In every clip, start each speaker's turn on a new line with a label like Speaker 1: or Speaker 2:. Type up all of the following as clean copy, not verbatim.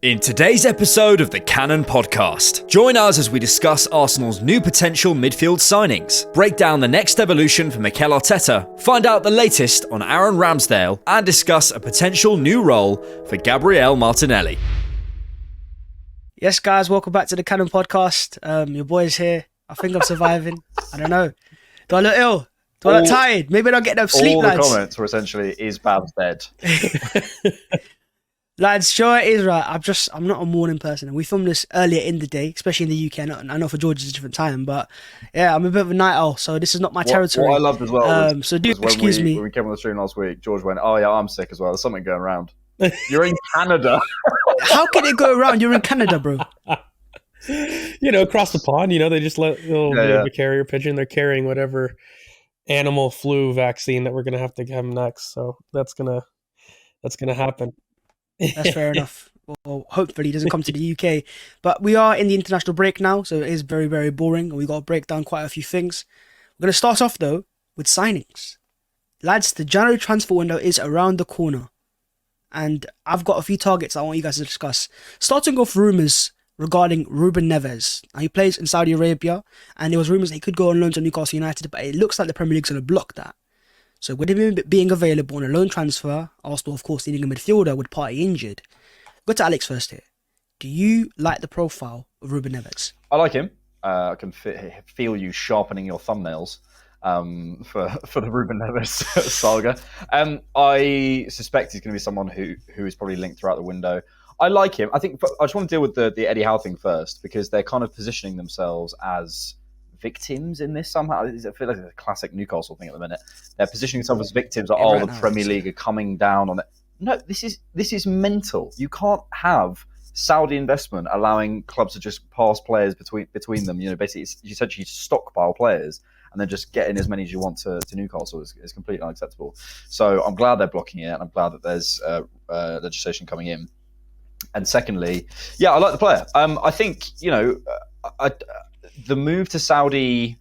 Speaker 1: In today's episode of the Cannon Podcast, join us as we discuss Arsenal's new potential midfield signings, break down the next evolution for Mikel Arteta, find out the latest on Aaron Ramsdale, and discuss a potential new role for Gabriel Martinelli.
Speaker 2: Yes, guys, welcome back to the Cannon Podcast. Your boy's here. I think I'm surviving. I don't know. Do I look ill? Do I look tired? Maybe I don't get enough sleep,
Speaker 3: all
Speaker 2: lads.
Speaker 3: All the comments were essentially, is Bhavs dead?
Speaker 2: Lads, sure it is, right. I'm not a morning person. And we filmed this earlier in the day, especially in the UK. I know for George it's a different time, but yeah, I'm a bit of a night owl, so this is not my territory.
Speaker 3: What I loved as well
Speaker 2: so do excuse me.
Speaker 3: When we came on the stream last week, George went, "Oh yeah, I'm sick as well. There's something going around." You're in Canada.
Speaker 2: How can it go around? You're in Canada, bro.
Speaker 4: Across the pond, they just let a carrier pigeon. They're carrying whatever animal flu vaccine that we're gonna have to have next. So that's gonna happen.
Speaker 2: That's fair enough. Well, hopefully he doesn't come to the UK. But we are in the international break now, so it is very, very boring, and we've got to break down quite a few things. We're going to start off, though, with signings. Lads, the January transfer window is around the corner, and I've got a few targets I want you guys to discuss. Starting off rumours regarding Ruben Neves. Now, he plays in Saudi Arabia, and there was rumours that he could go on loan to Newcastle United, but it looks like the Premier League's going to block that. So with him being available on a loan transfer, Arsenal, of course, needing a midfielder with Partey injured. Go to Alex first here. Do you like the profile of Ruben Neves?
Speaker 3: I like him. I can feel you sharpening your thumbnails for the Ruben Neves saga. I suspect he's going to be someone who is probably linked throughout the window. I like him. I just want to deal with the Eddie Howe thing first, because they're kind of positioning themselves as victims in this somehow. I feel like it's a classic Newcastle thing at the minute. They're positioning themselves as victims. Like, the Premier League are coming down on it. No, this is mental. You can't have Saudi investment allowing clubs to just pass players between them. Basically, you essentially stockpile players and then just get in as many as you want to Newcastle is completely unacceptable. So I'm glad they're blocking it, and I'm glad that there's legislation coming in. And secondly, yeah, I like the player. I think the move to Saudi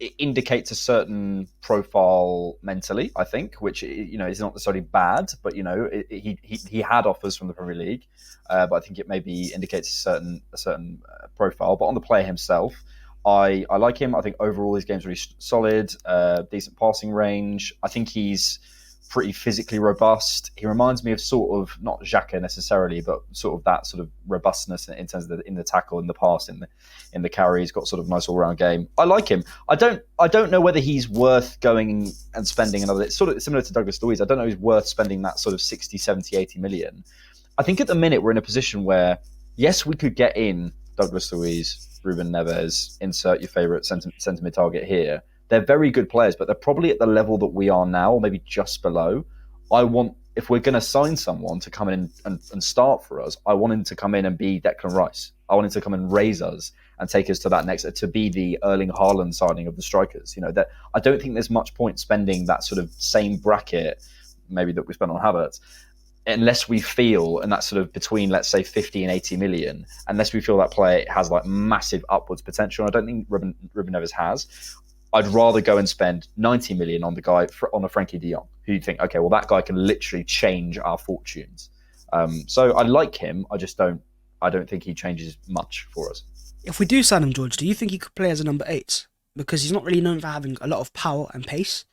Speaker 3: it indicates a certain profile mentally, I think, which is not necessarily bad, but he had offers from the Premier League, but I think it maybe indicates a certain profile. But on the player himself, I like him. I think overall his game's really solid, decent passing range. I think he's pretty physically robust. He reminds me of sort of not Xhaka necessarily, but sort of that sort of robustness in terms of in the tackle, in the pass, in the carry. He's got sort of nice all round game. I like him. I don't know whether he's worth going and spending another. It's sort of similar to Douglas Luiz. I don't know if he's worth spending that sort of 60, 70, 80 million. I think at the minute we're in a position where yes, we could get in Douglas Luiz, Ruben Neves, insert your favourite centre mid target here. They're very good players, but they're probably at the level that we are now, or maybe just below. If we're going to sign someone to come in and start for us, I want him to come in and be Declan Rice. I want him to come and raise us and take us to that next, to be the Erling Haaland signing of the strikers. That I don't think there's much point spending that sort of same bracket, maybe that we spent on Havertz, unless we feel, and that's sort of between, let's say, 50 and 80 million, unless we feel that player has like massive upwards potential. And I don't think Ruben Neves has. I'd rather go and spend 90 million on the guy on a Frankie de Jong, who you think, okay, well, that guy can literally change our fortunes. So I like him. I don't think he changes much for us.
Speaker 2: If we do sign him, George, do you think he could play as a number 8? Because he's not really known for having a lot of power and pace.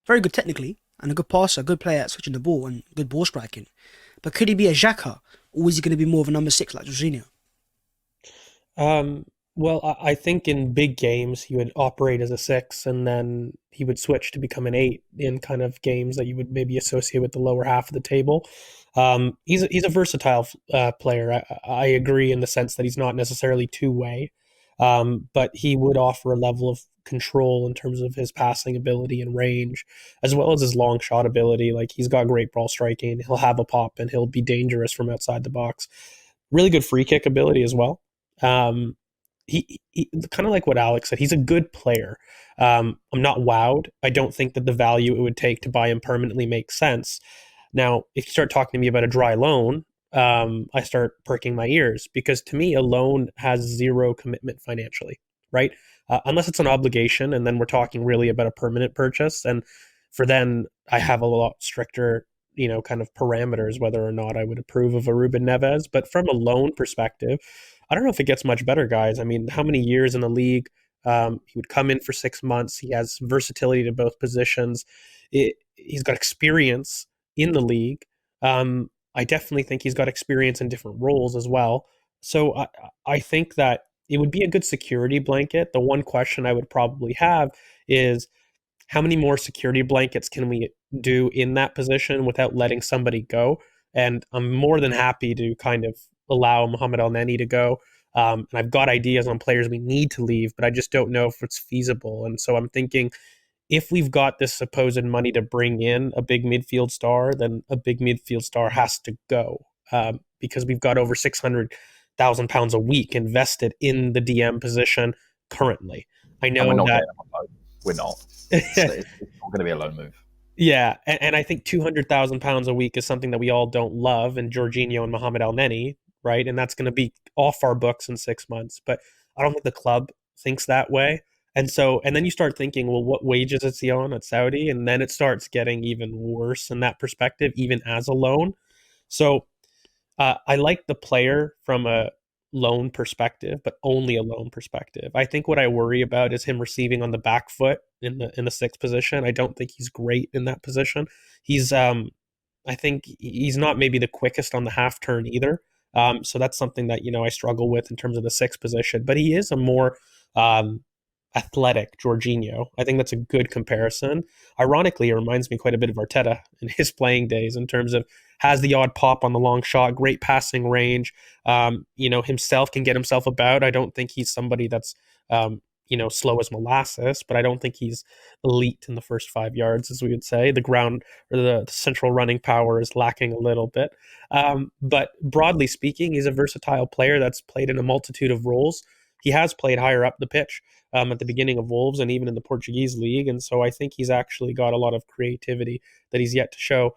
Speaker 2: Very good technically, and a good passer, a good player at switching the ball and good ball striking. But could he be a Xhaka, or is he going to be more of a number 6 like Jorginho?
Speaker 4: Well, I think in big games he would operate as a 6, and then he would switch to become an 8 in kind of games that you would maybe associate with the lower half of the table. He's a versatile player. I agree in the sense that he's not necessarily two-way, but he would offer a level of control in terms of his passing ability and range, as well as his long shot ability. Like, he's got great ball striking. He'll have a pop, and he'll be dangerous from outside the box. Really good free kick ability as well. He kind of like what Alex said, he's a good player. I'm not wowed. I don't think that the value it would take to buy him permanently makes sense. Now, if you start talking to me about a dry loan, I start perking my ears, because to me, a loan has zero commitment financially, right? Unless it's an obligation, and then we're talking really about a permanent purchase. And for then, I have a lot stricter kind of parameters whether or not I would approve of a Ruben Neves. But from a loan perspective, I don't know if it gets much better, guys. I mean, how many years in the league? He would come in for 6 months. He has versatility to both positions. He's got experience in the league. I definitely think he's got experience in different roles as well. So I think that it would be a good security blanket. The one question I would probably have is how many more security blankets can we do in that position without letting somebody go? And I'm more than happy to kind of allow Mohamed El Neni to go. And I've got ideas on players we need to leave, but I just don't know if it's feasible. And so I'm thinking if we've got this supposed money to bring in a big midfield star, then a big midfield star has to go because we've got over £600,000 a week invested in the DM position currently. I know
Speaker 3: and we're not
Speaker 4: that
Speaker 3: getting on loan. We're not. It's not going to be a loan move.
Speaker 4: Yeah, and I think £200,000 a week is something that we all don't love, and Jorginho and Mohamed El Neni, right? And that's going to be off our books in 6 months. But I don't think the club thinks that way. And then you start thinking, well, what wages is he on at Saudi? And then it starts getting even worse in that perspective, even as a loan. So I like the player from a loan perspective, but only a loan perspective. I think what I worry about is him receiving on the back foot in the sixth position. I don't think he's great in that position. He's I think he's not maybe the quickest on the half turn either. So that's something that I struggle with in terms of the sixth position. But he is a more athletic Jorginho. I think that's a good comparison. Ironically, it reminds me quite a bit of Arteta in his playing days in terms of has the odd pop on the long shot, great passing range. Himself can get himself about. I don't think he's somebody that's slow as molasses, but I don't think he's elite in the first 5 yards, as we would say. The ground or the central running power is lacking a little bit. But broadly speaking, he's a versatile player that's played in a multitude of roles. He has played higher up the pitch at the beginning of Wolves and even in the Portuguese league. And so I think he's actually got a lot of creativity that he's yet to show.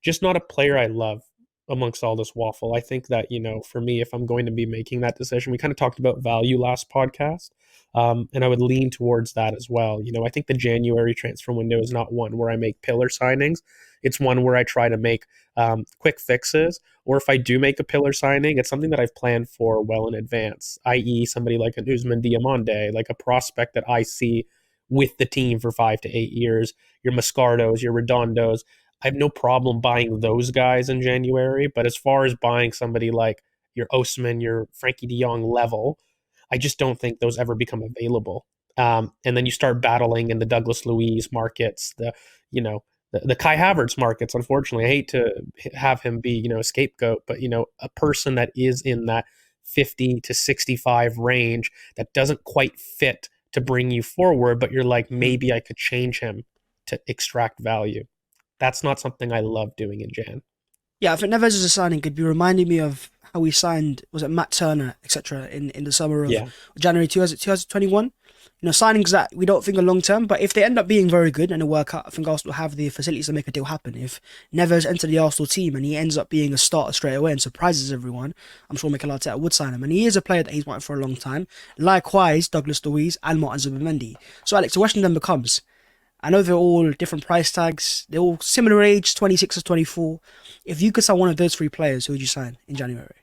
Speaker 4: Just not a player I love amongst all this waffle. I think that, for me, if I'm going to be making that decision, we kind of talked about value last podcast. And I would lean towards that as well. I think the January transfer window is not one where I make pillar signings. It's one where I try to make quick fixes. Or if I do make a pillar signing, it's something that I've planned for well in advance, i.e. somebody like an Ousmane Diomande, like a prospect that I see with the team for 5 to 8 years, your Moscardos, your Redondos. I have no problem buying those guys in January. But as far as buying somebody like your Ousmane, your Frankie de Jong level, I just don't think those ever become available. And then you start battling in the Douglas Luiz markets, the Kai Havertz markets. Unfortunately, I hate to have him be, a scapegoat, but, a person that is in that 50 to 65 range that doesn't quite fit to bring you forward, but you're like, maybe I could change him to extract value. That's not something I love doing in Jan.
Speaker 2: Yeah, I think Neves as a signing could be reminding me of how we signed, was it Matt Turner, etc., in the summer of January 2021. Signings that we don't think are long term, but if they end up being very good and they work out, I think Arsenal have the facilities to make a deal happen. If Neves entered the Arsenal team and he ends up being a starter straight away and surprises everyone, I'm sure Mikel Arteta would sign him. And he is a player that he's wanted for a long time. Likewise, Douglas Luiz and Martin Zubimendi. So Alex, the question then becomes, I know they're all different price tags. They're all similar age, 26 or 24. If you could sign one of those three players, who would you sign in January?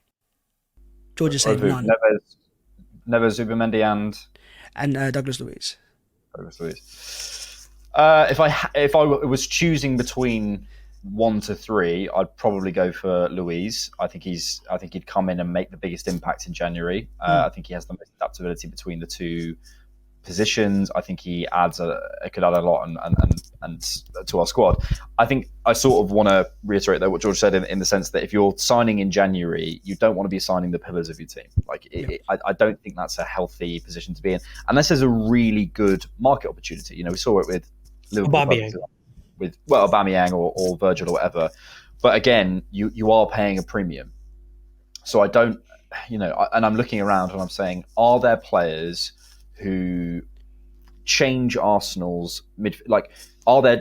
Speaker 2: George is saying none.
Speaker 3: Neves, Zubimendi,
Speaker 2: and Douglas Luiz.
Speaker 3: If I was choosing between 1 to 3, I'd probably go for Luiz. I think he'd come in and make the biggest impact in January. I think he has the most adaptability between the two positions. I think he could add a lot and to our squad. I think I sort of want to reiterate though what George said in the sense that if you're signing in January, you don't want to be signing the pillars of your team. I don't think that's a healthy position to be in unless there's a really good market opportunity. We saw it with Liverpool, with Aubameyang or Virgil or whatever. But again, you are paying a premium. So I don't, and I'm looking around and I'm saying, are there players who change Arsenal's are there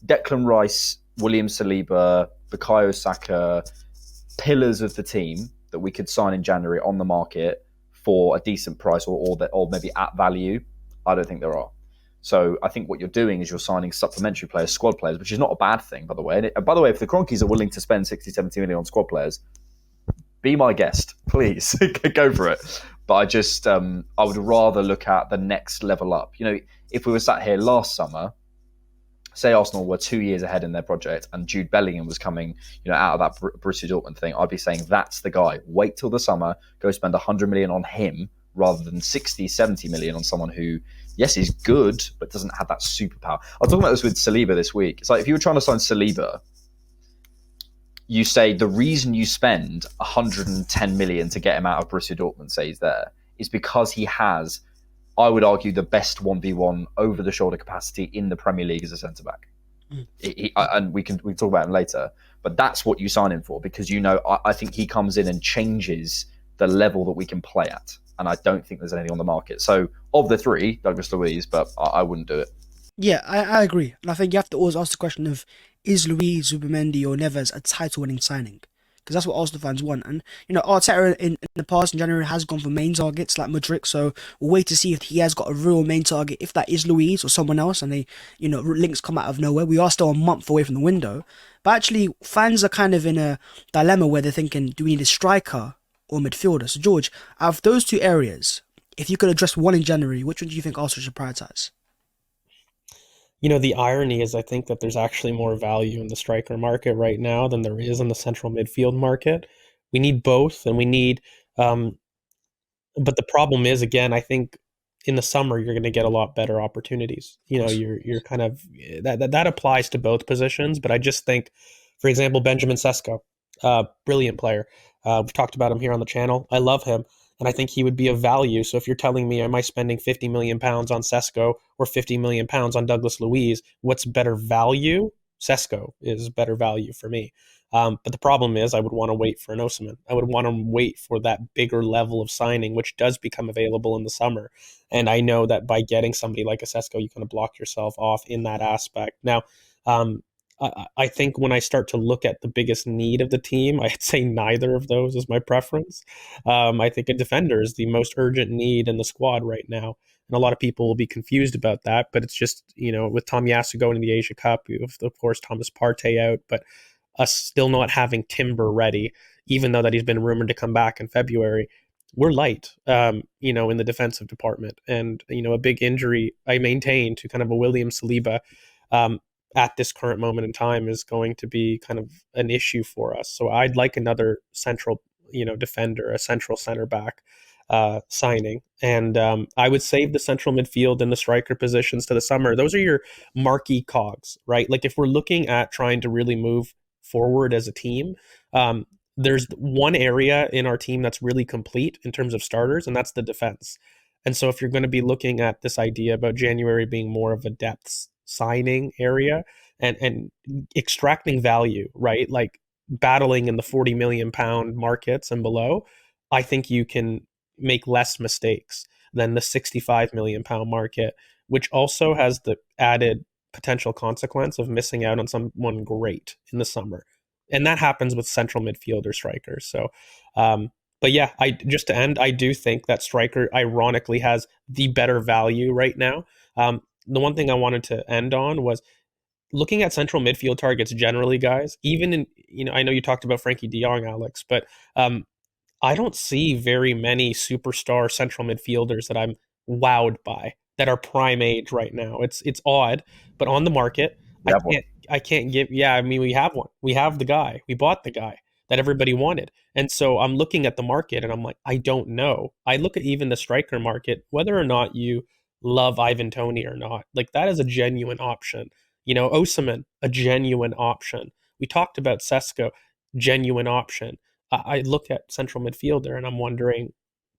Speaker 3: Declan Rice, William Saliba, Bukayo Saka, pillars of the team that we could sign in January on the market for a decent price or maybe at value? I don't think there are. So I think what you're doing is you're signing supplementary players, squad players, which is not a bad thing, by the way. And by the way, if the Cronkies are willing to spend 60, 70 million on squad players, be my guest, please. Go for it. But I would rather look at the next level up. If we were sat here last summer, say Arsenal were 2 years ahead in their project and Jude Bellingham was coming, out of that Borussia Dortmund thing, I'd be saying that's the guy. Wait till the summer, go spend 100 million on him rather than 60, 70 million on someone who, yes, is good, but doesn't have that superpower. I was talking about this with Saliba this week. It's like if you were trying to sign Saliba, you say the reason you spend 110 million to get him out of Borussia Dortmund, say he's there, is because he has, I would argue, the best 1v1 over-the-shoulder capacity in the Premier League as a centre-back. And we can talk about him later. But that's what you sign him for, because I think he comes in and changes the level that we can play at. And I don't think there's anything on the market. So of the three, Douglas Luiz, but I wouldn't do it.
Speaker 2: Yeah, I agree. And I think you have to always ask the question of, is Luiz, Zubimendi or Neves a title-winning signing? Because that's what Arsenal fans want. And, Arteta in the past, in January, has gone for main targets like Mudryk. So we'll wait to see if he has got a real main target, if that is Luiz or someone else, and they, links come out of nowhere. We are still a month away from the window. But actually, fans are kind of in a dilemma where they're thinking, do we need a striker or midfielder? So, George, out of those two areas, if you could address one in January, which one do you think Arsenal should prioritise?
Speaker 4: The irony is I think that there's actually more value in the striker market right now than there is in the central midfield market. We need both, and we need, but the problem is, again, I think in the summer you're going to get a lot better opportunities. You're kind of that applies to both positions, but I just think, for example, Benjamin Sesko, brilliant player. We've talked about him here on the channel. I love him. And I think he would be of value. So if you're telling me, am I spending £50 million on Sesko or £50 million on Douglas Luiz, what's better value? Sesko is better value for me. But the problem is I would want to wait for an Osimhen. I would want to wait for that bigger level of signing, which does become available in the summer. And I know that by getting somebody like a Sesko, you kind of block yourself off in that aspect. Now, I think when I start to look at the biggest need of the team, I'd say neither of those is my preference. I think a defender is the most urgent need in the squad right now. And a lot of people will be confused about that, but it's just, with Tomiyasu going in the Asia Cup, of course, Thomas Partey out, but us still not having Timber ready, even though that he's been rumored to come back in February, we're light, in the defensive department. And, a big injury I maintain to kind of a William Saliba, at this current moment in time is going to be kind of an issue for us. So I'd like another central, defender, a central center back signing. And I would save the central midfield and the striker positions to the summer. Those are your marquee cogs, right? Like if we're looking at trying to really move forward as a team, there's one area in our team that's really complete in terms of starters, and that's the defense. And so if you're going to be looking at this idea about January being more of a depth signing area and extracting value, right? Like battling in the 40 million pound markets and below, I think you can make less mistakes than the 65 million pound market, which also has the added potential consequence of missing out on someone great in the summer. And that happens with central midfielder strikers. So, but yeah, just to end, I do think that striker ironically has the better value right now. The one thing I wanted to end on was looking at central midfield targets generally, guys. Even in, I know you talked about Frankie de Jong, Alex, but I don't see very many superstar central midfielders that I'm wowed by that are prime age right now. It's odd, but on the market, I can't give. Yeah, I mean, we have one. We have the guy. We bought the guy that everybody wanted. And so I'm looking at the market and I'm like, I don't know. I look at even the striker market, whether or not you love Ivan Toney or not, like that is a genuine option. Osimhen, a genuine option. We talked about Sesko, genuine option. I look at central midfielder and I'm wondering,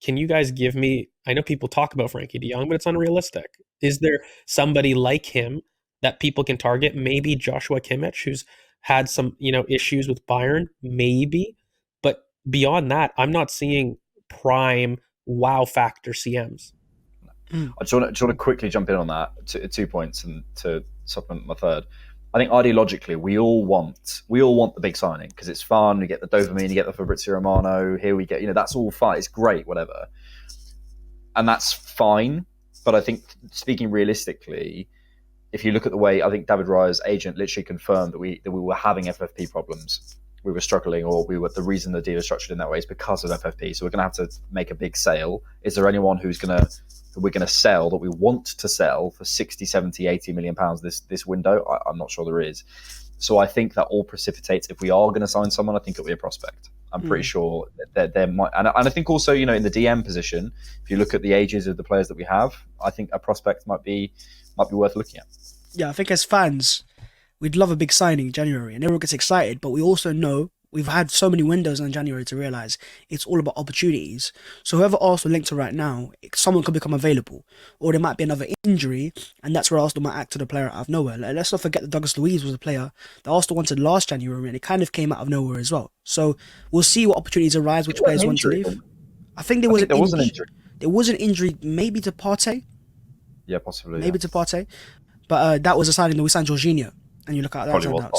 Speaker 4: can you guys give me, I know people talk about Frankie de Jong, but it's unrealistic. Is there somebody like him that people can target? Maybe Joshua Kimmich, who's had some, issues with Bayern, maybe. But beyond that, I'm not seeing prime wow factor CMs.
Speaker 3: I just want to quickly jump in on that, 2 points, and to supplement my third. I think ideologically, we all want the big signing because it's fun. You get the dopamine, you get the Fabrizio Romano. Here we get, that's all fun. It's great, whatever, and that's fine. But I think, speaking realistically, if you look at the way, I think David Raya's agent literally confirmed that we were having FFP problems. We were struggling, or the reason the deal is structured in that way is because of FFP. So we're going to have to make a big sale. Is there anyone who we're going to sell, that we want to sell for 60, 70, 80 million pounds this window? I'm not sure there is. So I think that all precipitates, if we are going to sign someone, I think it'll be a prospect. I'm pretty sure that there might, and I think also, in the DM position, if you look at the ages of the players that we have, I think a prospect might be worth looking at.
Speaker 2: Yeah, I think as fans, we'd love a big signing in January, and everyone gets excited. But we also know we've had so many windows in January to realise it's all about opportunities. So whoever Arsenal linked to right now, someone could become available, or there might be another injury, and that's where Arsenal might act to the player out of nowhere. Let's not forget that Douglas Luiz was a player that Arsenal wanted last January, and it kind of came out of nowhere as well. So we'll see what opportunities arise, which players want to leave. I think there was an injury. There was an injury, maybe to Partey.
Speaker 3: Yeah, possibly.
Speaker 2: Maybe to Partey. But that was a signing that we signed Jorginho, and you look at that.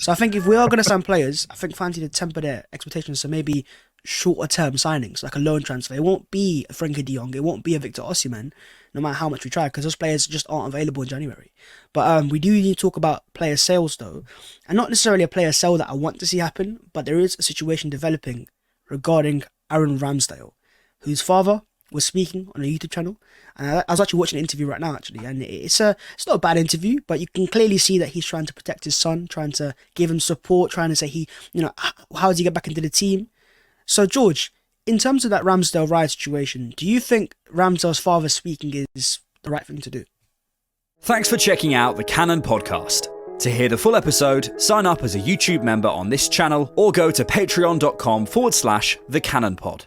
Speaker 2: So I think if we are going to sign players, I think fans need to temper their expectations. So maybe shorter term signings, like a loan transfer. It won't be a Frenkie de Jong. It won't be a Victor Osimhen, no matter how much we try, because those players just aren't available in January. But we do need to talk about player sales, though, and not necessarily a player sale that I want to see happen, but there is a situation developing regarding Aaron Ramsdale, whose father was speaking on a YouTube channel, and I was actually watching an interview right now, actually, and it's not a bad interview, but you can clearly see that he's trying to protect his son, trying to give him support, trying to say how does he get back into the team. So George, in terms of that Ramsdale riot situation, do you think Ramsdale's father speaking is the right thing to do?
Speaker 1: Thanks for checking out the Cannon Podcast. To hear the full episode, sign up as a YouTube member on this channel or go to patreon.com/thecannonpod.